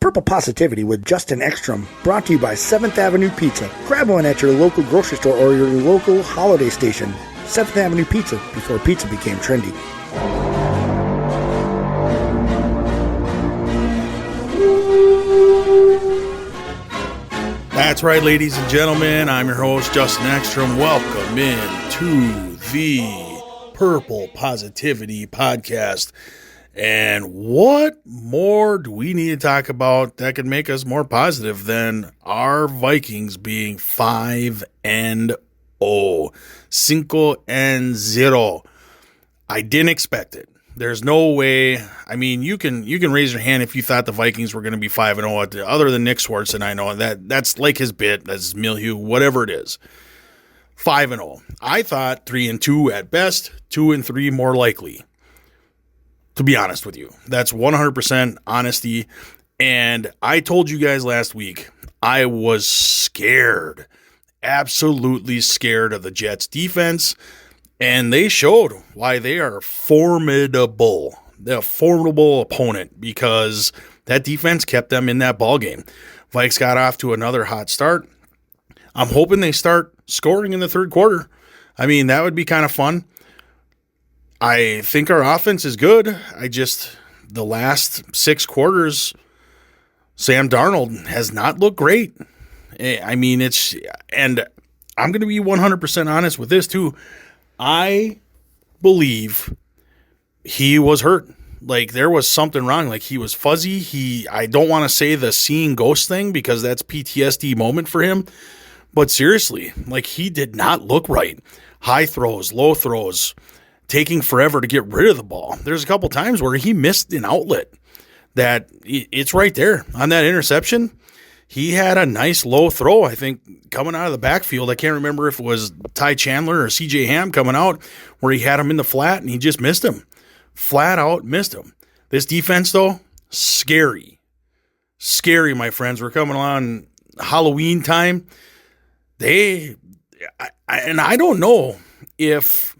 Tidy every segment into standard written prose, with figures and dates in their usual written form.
Purple Positivity with Justin Ekstrom, brought to you by 7th Avenue Pizza. Grab one at your local grocery store or your local holiday station. 7th Avenue Pizza, before pizza became trendy. That's right, ladies and gentlemen. I'm your host, Justin Ekstrom. Welcome in to the Purple Positivity Podcast. And what more do we need to talk about that could make us more positive than our Vikings being 5-0, 5-0? I didn't expect it. There's no way. I mean, you can raise your hand if you thought the Vikings were going to be 5-0. Other than Nick Swartz, and I know that's like his bit, that's milieu, whatever it is. 5-0. I thought 3-2 at best, 2-3 more likely. To be honest with you, that's 100% honesty. And I told you guys last week, I was scared, absolutely scared of the Jets defense. And they showed why they are formidable. They're a formidable opponent because that defense kept them in that ball game. Vikes got off to another hot start. I'm hoping they start scoring in the third quarter. I mean, that would be kind of fun. I think our offense is good. The last 6 quarters, Sam Darnold has not looked great. I mean, and I'm going to be 100% honest with this too. I believe he was hurt. Like there was something wrong. Like he was fuzzy. I don't want to say the seeing ghost thing because that's PTSD moment for him. But seriously, like he did not look right. High throws, low throws, taking forever to get rid of the ball. There's a couple times where he missed an outlet that it's right there on that interception. He had a nice low throw, I think, coming out of the backfield. I can't remember if it was Ty Chandler or CJ Ham coming out where he had him in the flat and he just missed him. Flat out missed him. This defense, though, scary. Scary, my friends. We're coming on Halloween time. I don't know if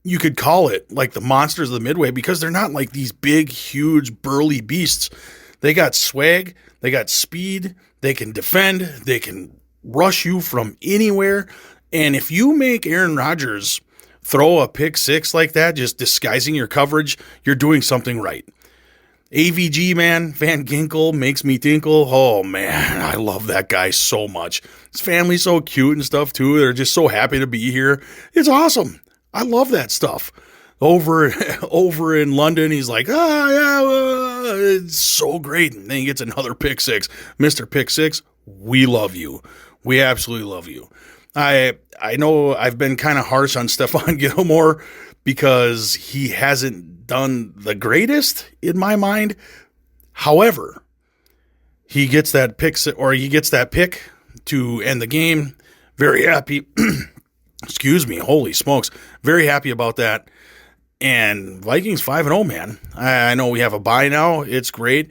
you could call it like the monsters of the Midway because they're not like these big, huge, burly beasts. They got swag, they got speed, they can defend, they can rush you from anywhere. And if you make Aaron Rodgers throw a pick six like that, just disguising your coverage, you're doing something right. AVG, man, Van Ginkel makes me tinkle. Oh, man, I love that guy so much. His family's so cute and stuff, too. They're just so happy to be here. It's awesome. I love that stuff. Over in London, he's like, it's so great. And then he gets another pick six. Mr. Pick Six, we love you. We absolutely love you. I know I've been kind of harsh on Stephon Gilmore because he hasn't done the greatest in my mind. However, he gets that pick to end the game. Very happy. Excuse me. Holy smokes. Very happy about that. And Vikings 5-0, man. I know we have a bye now. It's great.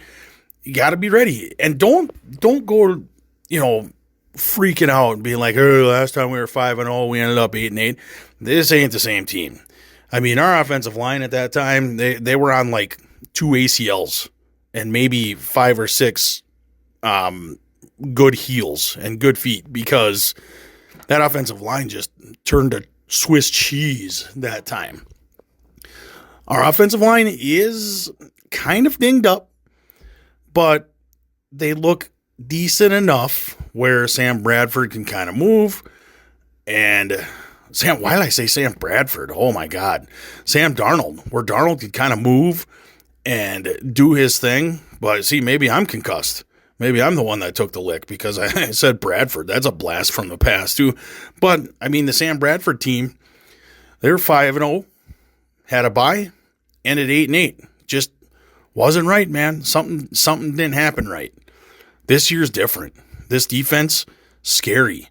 You got to be ready. And don't go, freaking out and being like, oh, last time we were 5-0, we ended up 8-8. This ain't the same team. I mean, our offensive line at that time, they were on like 2 ACLs and maybe 5 or 6 good heels and good feet because that offensive line just turned to Swiss cheese that time. Our offensive line is kind of dinged up, but they look decent enough where Sam Bradford can kind of move. And why did I say Sam Bradford? Oh, my God. Sam Darnold, where Darnold can kind of move and do his thing. But see, maybe I'm concussed. Maybe I'm the one that took the lick because I said Bradford. That's a blast from the past, too. But, I mean, the Sam Bradford team, they're 5-0. Had a bye, ended 8-8. Just wasn't right, man. Something didn't happen right. This year's different. This defense, scary.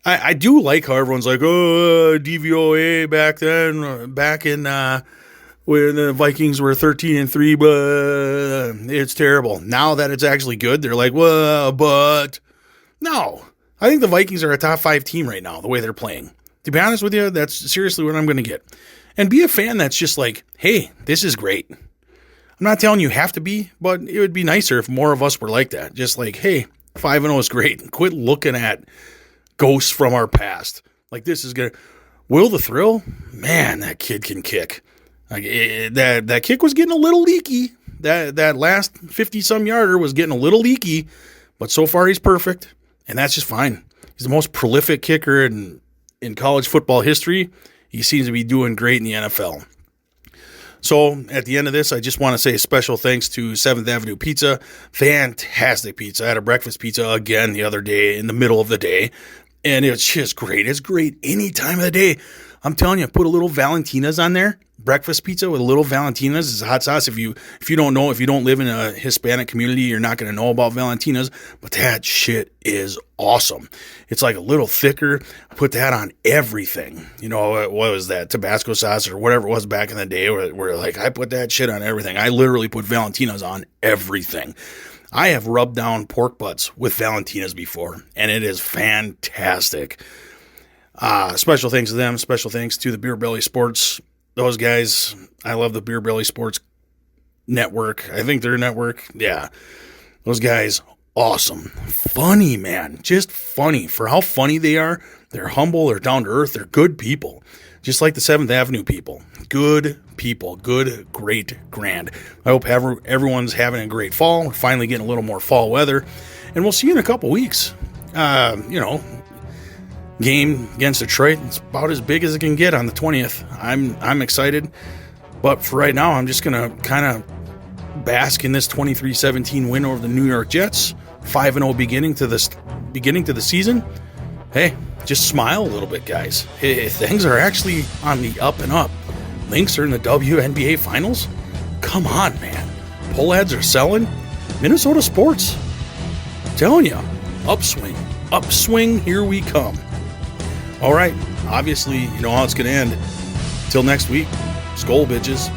I do like how everyone's like, oh, DVOA back then, back in when the Vikings were 13-3, but it's terrible. Now that it's actually good, they're like, well, but no. I think the Vikings are a top 5 team right now, the way they're playing. To be honest with you, that's seriously what I'm going to get. And be a fan that's just like, hey, this is great. I'm not telling you have to be, but it would be nicer if more of us were like that. Just like, hey, 5-0 is great. Quit looking at ghosts from our past. Like, this is going to... Will the Thrill? Man, that kid can kick. Like, that kick was getting a little leaky. That last 50-some yarder was getting a little leaky, but so far he's perfect, and that's just fine. He's the most prolific kicker in college football history. He seems to be doing great in the NFL. So at the end of this, I just want to say a special thanks to 7th Avenue Pizza. Fantastic pizza. I had a breakfast pizza again the other day in the middle of the day, and it's just great. It's great any time of the day. I'm telling you, put a little Valentina's on there. Breakfast pizza with a little Valentina's is hot sauce. If you don't know, if you don't live in a Hispanic community, you're not going to know about Valentina's, but that shit is awesome. It's like a little thicker. I put that on everything. You know, what was that? Tabasco sauce or whatever it was back in the day where like I put that shit on everything. I literally put Valentina's on everything. I have rubbed down pork butts with Valentina's before, and it is fantastic. Special thanks to them. Special thanks to the Beer Belly Sports. Those guys, I love the Beer Belly Sports network. I think they're a network. Yeah. Those guys, awesome. Funny, man. Just funny. For how funny they are, they're humble, they're down to earth, they're good people. Just like the 7th Avenue people. Good people. Good, great, grand. I hope everyone's having a great fall. We're finally getting a little more fall weather. And we'll see you in a couple weeks. Game against Detroit. It's about as big as it can get on the 20th. I'm excited, but for right now, I'm just gonna kind of bask in this 23-17 win over the New York Jets. 5-0 beginning to the season. Hey, just smile a little bit, guys. Hey, things are actually on the up and up. Lynx are in the WNBA Finals. Come on, man. Pull ads are selling. Minnesota sports. I'm telling you, upswing. Here we come. All right, obviously, you know how it's going to end. Till next week, Skol, bitches.